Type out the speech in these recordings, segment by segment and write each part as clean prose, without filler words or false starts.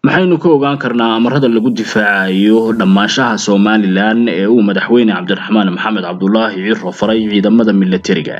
maxaynu ku ogaan karnaa amarada lagu difaacayo dhammaashaha Somaliland ee uu madaxweyne Cabdiraxmaan Maxamed Cabdullaahi Cirro faray ciidamada militariga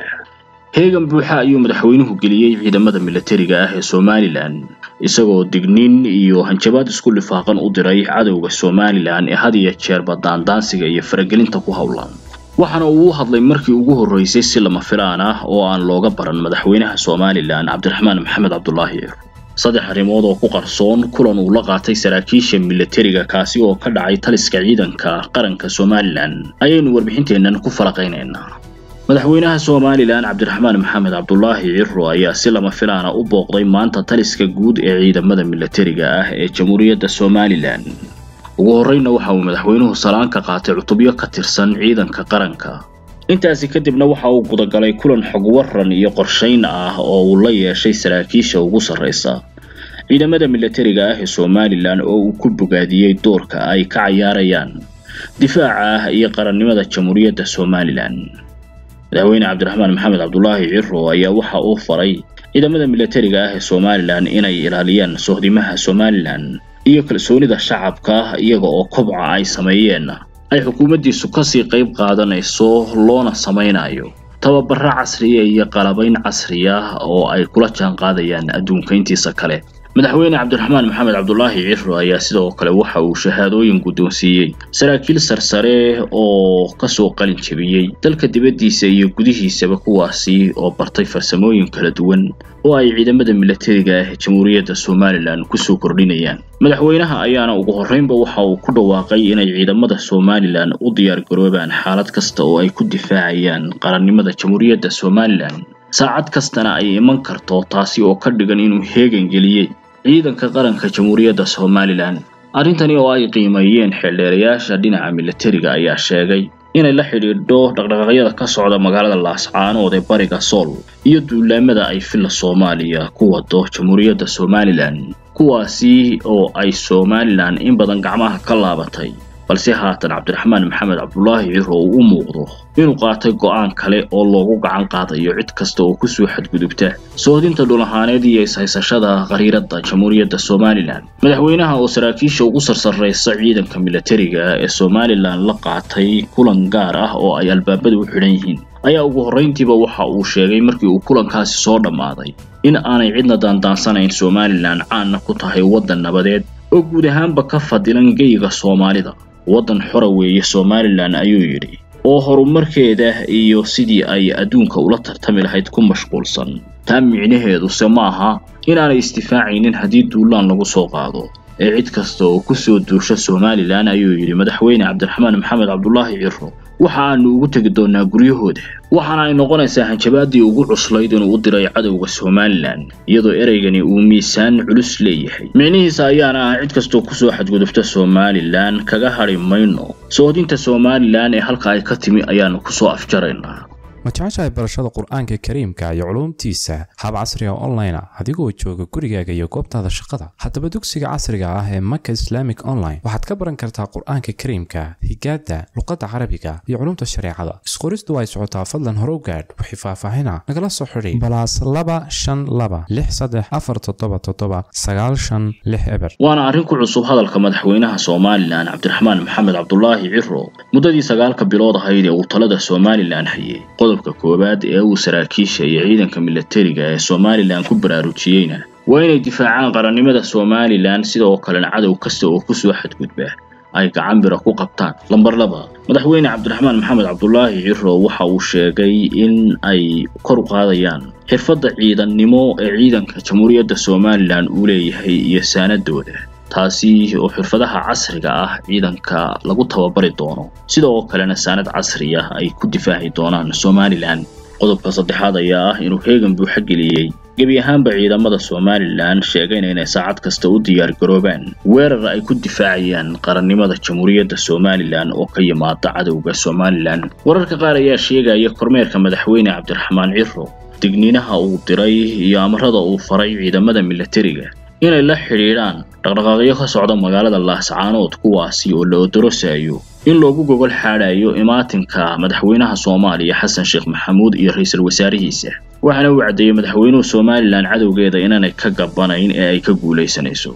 heegan buuxa ayuu madaxweynuhu geliyay ciidamada militariga ee Somaliland isagoo digniin iyo hanjabaad isku lifaaqan u diray cadawga Somaliland ee had iyo jeer daandaansiga iyo faragelinta ku hawlan waxaana uu hadlay markii ugu horeysay si lama filaan ah oo aan looga baran madaxweynaha Somaliland Cabdiraxmaan Maxamed Cabdullaahi Cirro saddex arrimood oo ku qarsoon kulan uu la qaatay saraakiisha militariga kaasi oo ka dhacay taliska ciidanka qaranka Somaliland ayaynu warbixinteenan ku falaqeynaynaa madaxweynaha Somaliland Cabdiraxmaan Maxamed Cabdullaahi Cirro ayaa si lama filaan ah u booqday maanta taliska guud ee ciidamada militariga ah ee Jamhuuriyadda Somaliland ugu horreynna waxa uu madaxweynuhu salaan ka qaatay cutubyo ka tirsan ciidanka qaranka intaasi kadibna waxa uu gudagalay kulan xog waran iyo qorsheyn ah oo uu la yeeshay saraakiisha ugu sareysa ciidamada militariga ah ee Somaliland oo uu ku bogaadiyay doorka ay ka ciyaarayaan difaaca iyo qarannimada Jamhuuriyadda Somaliland madaxweyne Cabdiraxmaan Maxamed Cabdullaahi Cirro ayaa waxa uu faray ciidamada militariga ah ee Somaliland inay ilaaliyaan sohdimaha Somaliland iyo kalsoonida shacabka iyaga oo kobca ay sameeyeen ay xukuumaddiisu ka sii qayb qaadanayso loona sameynayo tababarro casri ah iyo qalabayn casri ah oo ay kula jaan qaadayaan adduunka intiisa kale madaxweyne Cabdiraxmaan Maxamed Cabdullaahi Cirro ayaa sidoo kale waxa uu shahaadooyin guddoonsiiyay saraakiil sarsare oo ka soo qalin jabiyay dalka dibaddiisa iyo gudihiisaba kuwaasi oo bartay farsamooyin kala duwan oo ay ciidamada militariga ah ee Jamhuuriyadda Somaliland ku soo kordhinayaan madaxweynaha ayaana ugu horreynba waxa uu ku dhawaaqay inay ciidamada Somaliland u diyaar garoobaan xaalad kasta oo ay ku difaacayaan qarannimada Jamhuuriyadda Somaliland saacad kastana ay iman karto taasi oo ka dhigan inuu heegan geliyay ciidanka qaranka Jamhuuriyadda Somaliland arintani oo ay qiimeeyeen xildheerayaasha dhinaca militariga ayaa sheegay inay la xiriirdo dhaqdhaqaaqyada ka socda magaalada Laascaanood ee bariga Sool iyo duulamada ay filla Soomaaliya ku wado Jamhuuriyadda Somaliland kuwaasi oo ay Somaliland in badan gacmaha ka laabatay balse haatan Cabdiraxmaan Maxamed Cabdullaahi Cirro uu muuqdo inuu qaatay go'aan kale oo loogu gacan qaadayo cid kasta oo ku soo xadgudubta soodinta dhulahaaneed iyo ishaysashada qariirada Jamhuuriyadda Somaliland madaxweynaha oo saraakiisha ugu sarsareysa ciidanka militariga ee Somaliland la qaatay kulan gaar ah oo ay albaabadu u xiran yihiin ayaa ugu horreyntiiba waxa uu sheegay markii uu kulankaasi soo dhamaaday in aanay cidna daandaansanayn Somaliland caan ku tahay wadan nabadeed oo guud ahaanba ka fadilan geyga Soomaalida wadan xor weeye Somaliland ayuu yiri oo horumarkeeda iyo sidii ay adduunka ula tartami lahayd ku mashquulsan taan micnaheedu samaaha in aanay istifaacaynin hadii duulaan lagu soo qaado ee cid kasta oo ku soo duusha Somaliland ayuu yiri madaxweyne Cabdiraxmaan Maxamed Cabdullaahi Cirro waxaanu ugu tagi doonaa guryahooda waxaana ay noqonaysaa hanjabaadii ugu cuslayd inuu u diray cadawga Somaliland iyadoo ereygani uu miisaan culus leeyahay micnihiisa ayaana cid kasta oo ku soo xadgudubta Somaliland kaga hari mayno soodinta Somaliland ee halka ay ka timi ayaanu ku soo afjaraynaa ma jeceshahay barashada quraanka kariimka iyo culuumtiisa hab casri ah online adigoo jooga gurigaaga iyo goobtaada shaqada haddaba dugsiga casriga ah ee Maka Islamic Online waxaad ka baran kartaa quraanka kariimka higaada luqadda carabiga iyo culuumta shariicada isqoristu way socotaa fadlan hore u gaadh wixii faahfaahina nagala soo xiriir +252 waana arrin ku cusub hadalka madaxweynaha Somaliland Cabdiraxmaan Maxamed Cabdullaahi Cirro muddadii 9 bilood ahayd ee uu talada Somaliland hayay qodobka koobaad ee uu saraakiisha iyo ciidanka militariga ee Somaliland ku baraarujiyayna waa inay difaacaan qarannimada Somaliland sidoo kale cadow kasta oo ku soo xadgudba ay gacan bira ku qabtaan lambar 2 madaxweyne Cabdiraxmaan Maxamed Cabdullaahi Cirro waxa uu sheegay in ay kor u qaadayaan xirfadda ciidannimo ee ciidanka Jamhuuriyadda Somaliland uu leeyahay iyo saanadooda taasi oo xirfadaha casriga ah ciidanka lagu tababari doono sidoo kalena saanad casri ah ay ku difaaci doonaan Somaliland qodobka saddexaad ayaa ah inuu heegan buuxa geliyay gebi ahaanba ciidamada Somaliland sheegayna inay saacad kasta u diyaar garoobaan weerar ay ku difaacayaan qarannimada Jamhuuriyadda Somaliland oo ka yimaada cadawga Somaliland wararka qaar ayaa sheegaya kormeerka madaxweyne Cabdiraxmaan Cirro digniinaha uu diray iyo amarada uu faray ciidamada militariga inay la xiriiraan dhaqdhaqaaqyo ka socda magaalada Laascaanood kuwaasi oo la odorosayo in loogu gogol xaarayo imaatinka madaxweynaha Soomaaliya Xasan Sheekh Maxamuud iyo ra'iisul wasaarihiisa waxaana uu cadeeyay madaxweynuhu Somaliland cadawgeeda inaanay ka gabanayn ee ay ka guuleysanayso